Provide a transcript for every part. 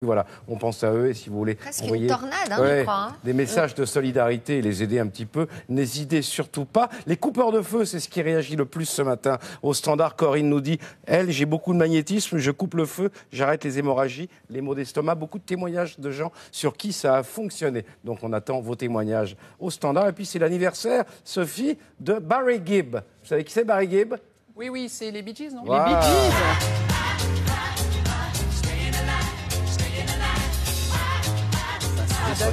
Voilà, on pense à eux et si vous voulez presque envoyer une tornade, je crois. des messages de solidarité et les aider un petit peu, n'hésitez surtout pas. Les coupeurs de feu, c'est ce qui réagit le plus ce matin. Au standard, Corinne nous dit « Elle, j'ai beaucoup de magnétisme, je coupe le feu, j'arrête les hémorragies, les maux d'estomac ». Beaucoup de témoignages de gens sur qui ça a fonctionné. Donc on attend vos témoignages au standard. Et puis c'est l'anniversaire, Sophie, de Barry Gibb. Vous savez qui c'est Barry Gibb? Oui, oui, c'est les Bee Gees, non? Wow. Les Bee Gees. Les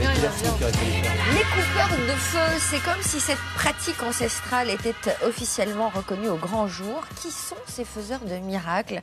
coupeurs de feu, c'est comme si cette pratique ancestrale était officiellement reconnue au grand jour. Qui sont ces faiseurs de miracles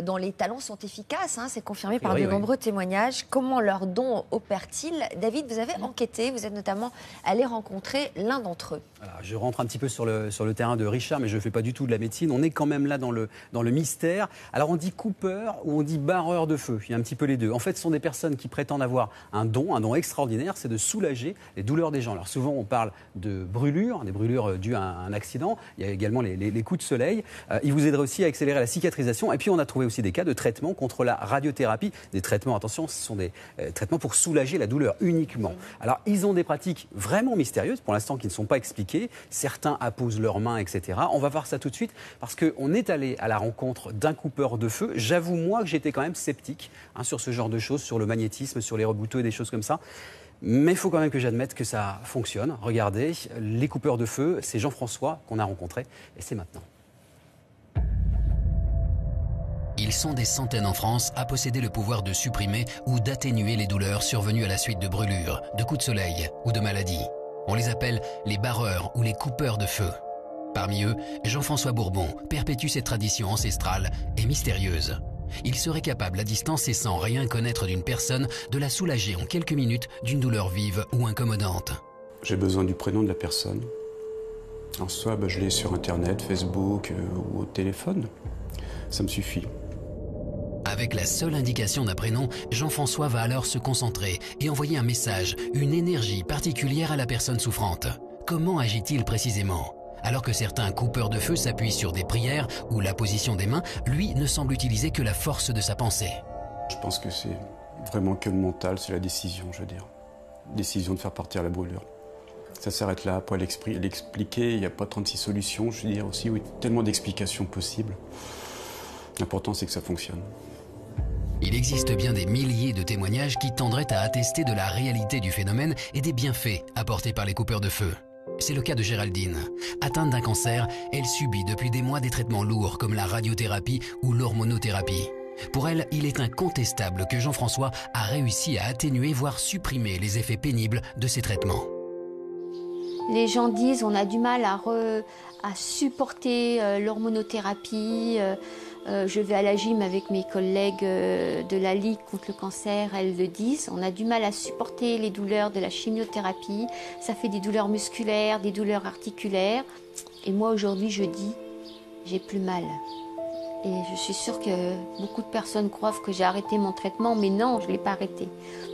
dont les talents sont efficaces, c'est confirmé par de nombreux témoignages. Comment leurs dons opèrent-ils? David, vous avez enquêté, vous êtes notamment allé rencontrer l'un d'entre eux. Alors, je rentre un petit peu sur le terrain de Richard, mais je ne fais pas du tout de la médecine. On est quand même là dans le mystère. Alors on dit coupeur ou on dit barreur de feu. Il y a un petit peu les deux. En fait, ce sont des personnes qui prétendent avoir un don extraordinaire, c'est de soulager les douleurs des gens. Alors souvent on parle de brûlures, des brûlures dues à un accident. Il y a également les coups de soleil. Ils vous aideraient aussi à accélérer la cicatrisation. Et puis on a trouvé aussi des cas de traitement contre la radiothérapie. Des traitements, attention, ce sont des traitements pour soulager la douleur uniquement. Alors ils ont des pratiques vraiment mystérieuses, pour l'instant qui ne sont pas expliquées. Certains apposent leurs mains, etc. On va voir ça tout de suite parce qu'on est allé à la rencontre d'un coupeur de feu. J'avoue moi que j'étais quand même sceptique sur ce genre de choses, sur le magnétisme, sur les rebouteux et des choses comme ça. Mais il faut quand même que j'admette que ça fonctionne. Regardez, les coupeurs de feu, c'est Jean-François qu'on a rencontré et c'est maintenant. Ils sont des centaines en France à posséder le pouvoir de supprimer ou d'atténuer les douleurs survenues à la suite de brûlures, de coups de soleil ou de maladies. On les appelle les barreurs ou les coupeurs de feu. Parmi eux, Jean-François Bourbon perpétue cette tradition ancestrale et mystérieuse. Il serait capable à distance et sans rien connaître d'une personne de la soulager en quelques minutes d'une douleur vive ou incommodante. J'ai besoin du prénom de la personne. En soi, je l'ai sur Internet, Facebook ou au téléphone. Ça me suffit. Avec la seule indication d'un prénom, Jean-François va alors se concentrer et envoyer un message, une énergie particulière à la personne souffrante. Comment agit-il précisément ? Alors que certains coupeurs de feu s'appuient sur des prières ou la position des mains, lui ne semble utiliser que la force de sa pensée. Je pense que c'est vraiment que le mental, c'est la décision, je veux dire. Décision de faire partir la brûlure. Ça s'arrête là, après l'expliquer, il n'y a pas 36 solutions, je veux dire aussi, oui, tellement d'explications possibles. L'important, c'est que ça fonctionne. Il existe bien des milliers de témoignages qui tendraient à attester de la réalité du phénomène et des bienfaits apportés par les coupeurs de feu. C'est le cas de Géraldine. Atteinte d'un cancer, elle subit depuis des mois des traitements lourds comme la radiothérapie ou l'hormonothérapie. Pour elle, il est incontestable que Jean-François a réussi à atténuer, voire supprimer les effets pénibles de ces traitements. Les gens disent on a du mal à supporter l'hormonothérapie. Je vais à la gym avec mes collègues de la Ligue contre le cancer, elles le disent. On a du mal à supporter les douleurs de la chimiothérapie. Ça fait des douleurs musculaires, des douleurs articulaires. Et moi aujourd'hui je dis, j'ai plus mal. Et je suis sûre que beaucoup de personnes croient que j'ai arrêté mon traitement, mais non, je ne l'ai pas arrêté.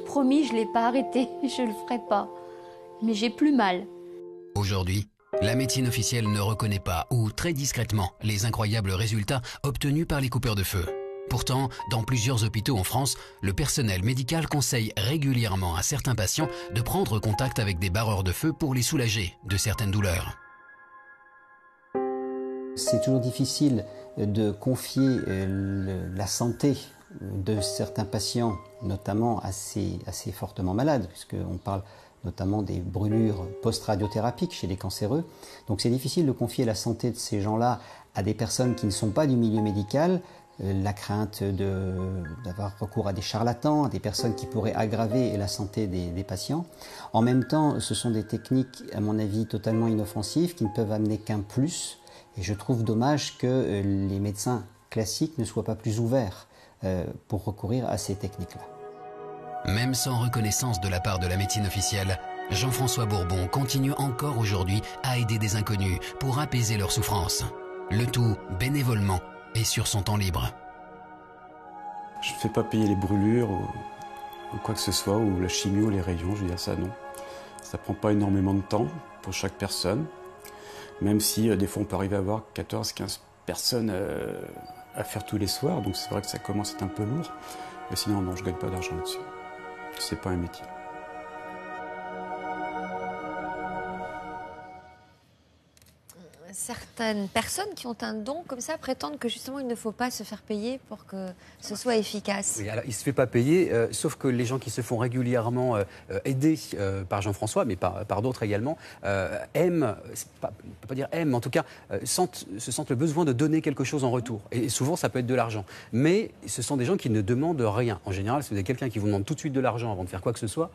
Promis, je ne l'ai pas arrêté, je ne le ferai pas. Mais j'ai plus mal. Aujourd'hui, la médecine officielle ne reconnaît pas, ou très discrètement, les incroyables résultats obtenus par les coupeurs de feu. Pourtant, dans plusieurs hôpitaux en France, le personnel médical conseille régulièrement à certains patients de prendre contact avec des barreurs de feu pour les soulager de certaines douleurs. C'est toujours difficile de confier la santé de certains patients, notamment assez fortement malades, puisqu'on parle notamment des brûlures post-radiothérapiques chez les cancéreux. Donc c'est difficile de confier la santé de ces gens-là à des personnes qui ne sont pas du milieu médical. La crainte d'avoir recours à des charlatans, à des personnes qui pourraient aggraver la santé des patients. En même temps, ce sont des techniques, à mon avis, totalement inoffensives qui ne peuvent amener qu'un plus. Et je trouve dommage que les médecins classiques ne soient pas plus ouverts pour recourir à ces techniques-là. Même sans reconnaissance de la part de la médecine officielle, Jean-François Bourbon continue encore aujourd'hui à aider des inconnus pour apaiser leur souffrance. Le tout bénévolement et sur son temps libre. Je ne fais pas payer les brûlures ou quoi que ce soit, ou la chimio, les rayons, je veux dire ça, non. Ça ne prend pas énormément de temps pour chaque personne, même si des fois on peut arriver à avoir 14-15 personnes à faire tous les soirs, donc c'est vrai que ça commence à être un peu lourd. Mais sinon, non, je ne gagne pas d'argent là-dessus. C'est pas un métier. Certaines personnes qui ont un don comme ça prétendent que justement il ne faut pas se faire payer pour que ce soit efficace. Oui, alors, il ne se fait pas payer, sauf que les gens qui se font régulièrement aider par Jean-François, mais par d'autres également, aiment, on ne peut pas dire aiment, mais en tout cas se sentent le besoin de donner quelque chose en retour. Et souvent, ça peut être de l'argent. Mais ce sont des gens qui ne demandent rien. En général, si vous avez quelqu'un qui vous demande tout de suite de l'argent avant de faire quoi que ce soit,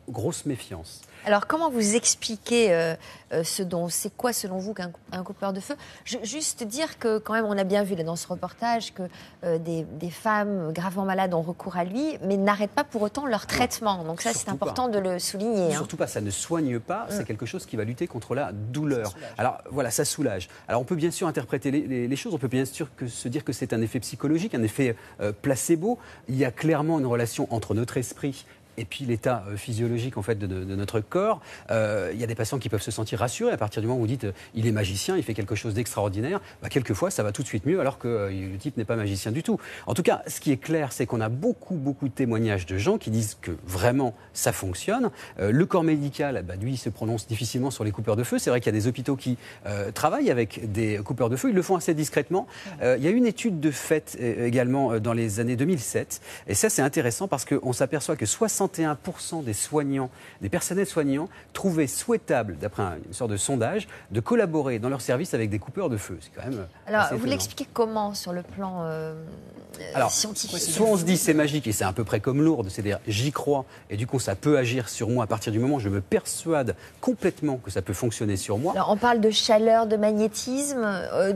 grosse méfiance. Alors, comment vous expliquez ce don? C'est quoi, selon vous, qu'un coupeur de feu? Juste dire que, quand même, on a bien vu là, dans ce reportage que des femmes gravement malades ont recours à lui, mais n'arrêtent pas pour autant leur traitement. Donc ça, c'est important de le souligner. Surtout pas, ça ne soigne pas, c'est quelque chose qui va lutter contre la douleur. Alors voilà, ça soulage. Alors on peut bien sûr interpréter les choses, on peut bien sûr se dire que c'est un effet psychologique, un effet placebo. Il y a clairement une relation entre notre esprit et puis l'état physiologique en fait de notre corps. Il y a des patients qui peuvent se sentir rassurés à partir du moment où vous dites il est magicien, il fait quelque chose d'extraordinaire. Bah, quelquefois, ça va tout de suite mieux alors que le type n'est pas magicien du tout. En tout cas, ce qui est clair, c'est qu'on a beaucoup de témoignages de gens qui disent que vraiment ça fonctionne. Le corps médical, bah, lui, se prononce difficilement sur les coupeurs de feu. C'est vrai qu'il y a des hôpitaux qui travaillent avec des coupeurs de feu. Ils le font assez discrètement. Il y a une étude de fait également dans les années 2007. Et ça, c'est intéressant parce qu'on s'aperçoit que 61% des soignants, des personnels soignants, trouvaient souhaitable, d'après une sorte de sondage, de collaborer dans leur service avec des coupeurs de feu. C'est quand même Alors, vous l'expliquez comment sur le plan scientifique? Soit on se dit c'est magique et c'est à peu près comme Lourdes, c'est-à-dire j'y crois et du coup ça peut agir sur moi à partir du moment où je me persuade complètement que ça peut fonctionner sur moi. Alors, on parle de chaleur, de magnétisme,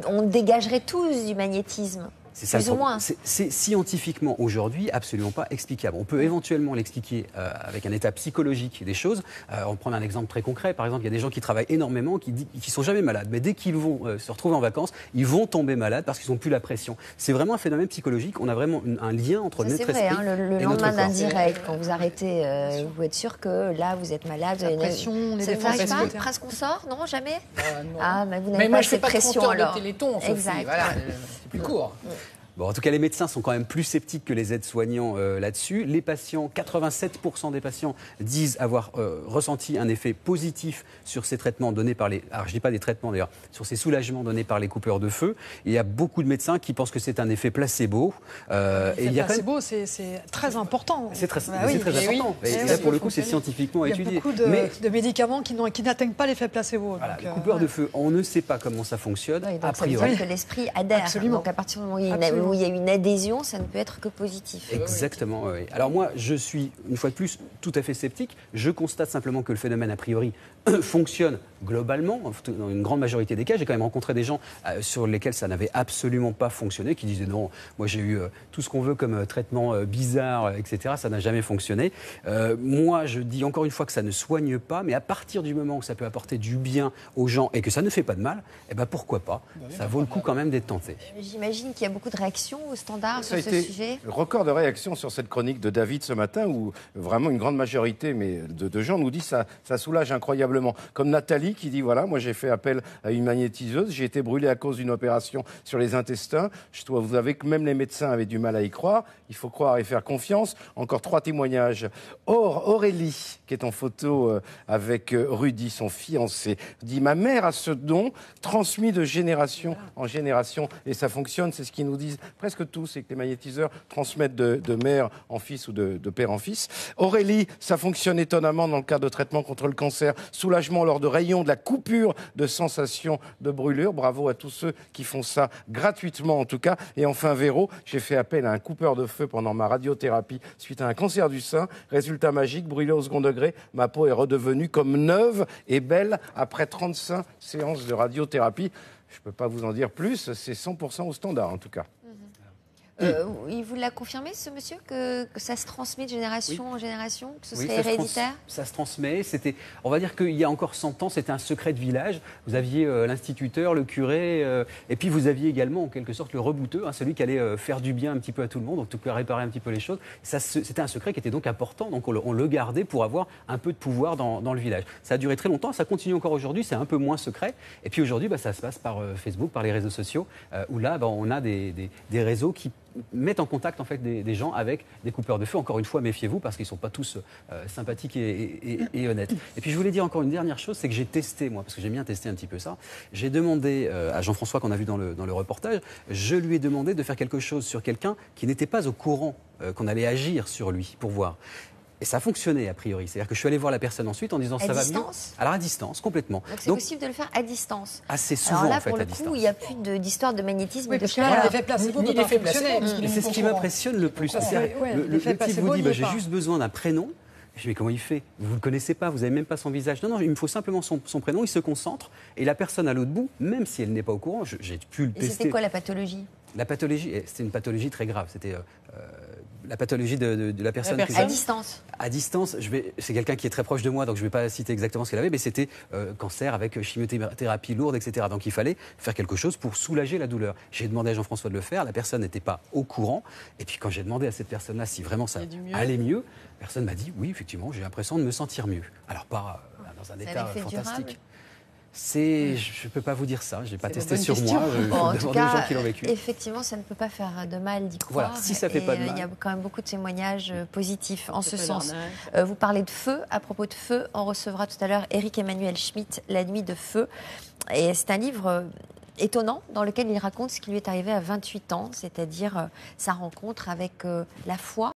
on dégagerait tous du magnétisme. C'est ça, plus ou moins. C'est scientifiquement aujourd'hui absolument pas explicable. On peut éventuellement l'expliquer avec un état psychologique des choses. On prend un exemple très concret. Par exemple, il y a des gens qui travaillent énormément, qui sont jamais malades. Mais dès qu'ils vont se retrouver en vacances, ils vont tomber malades parce qu'ils n'ont plus la pression. C'est vraiment un phénomène psychologique. On a vraiment un lien entre notre esprit et notre corps. Le lendemain d'un direct, quand vous arrêtez, vous pouvez être sûr que là, vous êtes malade. La pression, les défenses. Ça n'arrive pas? Prince consort? Non, jamais? Non. Ah, mais vous n'avez pas cette pression alors. De Téléthon, Sophie. Exact. Voilà, c'est plus court. Bon, en tout cas, les médecins sont quand même plus sceptiques que les aides-soignants là-dessus. Les patients, 87% des patients disent avoir ressenti un effet positif sur ces traitements donnés par les... Alors, je ne dis pas des traitements d'ailleurs, sur ces soulagements donnés par les coupeurs de feu. Et il y a beaucoup de médecins qui pensent que c'est un effet placebo. Placebo, c'est très important. C'est très important. Et là, pour le coup, c'est scientifiquement étudié. Il y a beaucoup de médicaments qui n'atteignent pas l'effet placebo. Voilà, les coupeurs de feu, on ne sait pas comment ça fonctionne. Oui, a priori. Ça veut dire que l'esprit adhère. Absolument. Donc, à partir du moment où il y a une adhésion, ça ne peut être que positif. Exactement, oui. Alors moi, je suis, une fois de plus, tout à fait sceptique. Je constate simplement que le phénomène, a priori, fonctionne globalement, dans une grande majorité des cas. J'ai quand même rencontré des gens sur lesquels ça n'avait absolument pas fonctionné, qui disaient non, moi j'ai eu tout ce qu'on veut comme traitement bizarre, etc. Ça n'a jamais fonctionné. Moi, je dis encore une fois que ça ne soigne pas, mais à partir du moment où ça peut apporter du bien aux gens et que ça ne fait pas de mal, eh ben pourquoi pas? Ça vaut le coup quand même d'être tenté. J'imagine qu'il y a beaucoup de réactions au standard sur ce sujet. Record de réactions sur cette chronique de David ce matin, où vraiment une grande majorité de gens nous disent ça soulage incroyablement. Comme Nathalie qui dit voilà, moi j'ai fait appel à une magnétiseuse, j'ai été brûlée à cause d'une opération sur les intestins. Je dois vous avouer que même les médecins avaient du mal à y croire. Il faut croire et faire confiance. Encore 3 témoignages. Aurélie, qui est en photo avec Rudy, son fiancé, dit ma mère a ce don transmis de génération en génération et ça fonctionne. C'est ce qu'ils nous disent presque tous, c'est que les magnétiseurs transmettent de mère en fils ou de père en fils. Aurélie, ça fonctionne étonnamment dans le cadre de traitement contre le cancer. Soulagement lors de rayons, de la coupure de sensation de brûlure. Bravo à tous ceux qui font ça gratuitement en tout cas. Et enfin Véro, j'ai fait appel à un coupeur de feu pendant ma radiothérapie suite à un cancer du sein. Résultat magique, brûlé au second degré. Ma peau est redevenue comme neuve et belle après 35 séances de radiothérapie. Je ne peux pas vous en dire plus, c'est 100% au standard en tout cas. Il vous l'a confirmé, ce monsieur, que ça se transmet de génération en génération, que ce serait ça héréditaire? Ça se transmet. On va dire qu'il y a encore 100 ans, c'était un secret de village. Vous aviez l'instituteur, le curé, et puis vous aviez également, en quelque sorte, le rebouteux, celui qui allait faire du bien un petit peu à tout le monde, donc tout cas réparer un petit peu les choses. C'était un secret qui était donc important, donc on le gardait pour avoir un peu de pouvoir dans le village. Ça a duré très longtemps, ça continue encore aujourd'hui, c'est un peu moins secret. Et puis aujourd'hui, ça se passe par Facebook, par les réseaux sociaux, où là, on a des réseaux qui mettent en contact en fait des gens avec des coupeurs de feu. Encore une fois, méfiez-vous parce qu'ils ne sont pas tous sympathiques et honnêtes. Et puis je voulais dire encore une dernière chose, c'est que j'ai testé, moi, parce que j'aime bien tester un petit peu ça. J'ai demandé à Jean-François, qu'on a vu dans le reportage, je lui ai demandé de faire quelque chose sur quelqu'un qui n'était pas au courant qu'on allait agir sur lui pour voir. Et ça a fonctionné, a priori. C'est-à-dire que je suis allé voir la personne ensuite en disant ça va mieux. Alors à distance, complètement. Donc c'est possible de le faire à distance. Assez souvent, alors là, en fait, pour le à distance. coup, il n'y a plus d'histoire de magnétisme. Oui, parce que là, l'effet placebo ne peut pas fonctionner. Et c'est ce qui m'impressionne le plus. Le type vous dit, j'ai juste besoin d'un prénom. Je dis, mais comment il fait? Vous ne le connaissez pas, vous n'avez même pas son visage. Non, il me faut simplement son prénom, il se concentre. Et la personne à l'autre bout, même si elle n'est pas au courant, j'ai pu le tester. Et c'était quoi la pathologie? La pathologie, c'était une pathologie très grave. C'était la pathologie de la personne. À distance. À distance, c'est quelqu'un qui est très proche de moi, donc je ne vais pas citer exactement ce qu'elle avait, mais c'était cancer avec chimiothérapie lourde, etc. Donc il fallait faire quelque chose pour soulager la douleur. J'ai demandé à Jean-François de le faire, la personne n'était pas au courant. Et puis quand j'ai demandé à cette personne-là si vraiment ça allait mieux, la personne m'a dit oui, effectivement, j'ai l'impression de me sentir mieux. Alors pas dans un état fantastique. Je ne peux pas vous dire ça, je n'ai pas testé sur moi, je demande aux gens qui l'ont vécu. Effectivement, ça ne peut pas faire de mal d'y croire. Voilà, si ça ne fait pas de mal. Il y a quand même beaucoup de témoignages positifs en ce sens. Vous parlez de feu. À propos de feu, on recevra tout à l'heure Éric Emmanuel Schmitt, La nuit de feu. Et c'est un livre étonnant dans lequel il raconte ce qui lui est arrivé à 28 ans, c'est-à-dire sa rencontre avec la foi.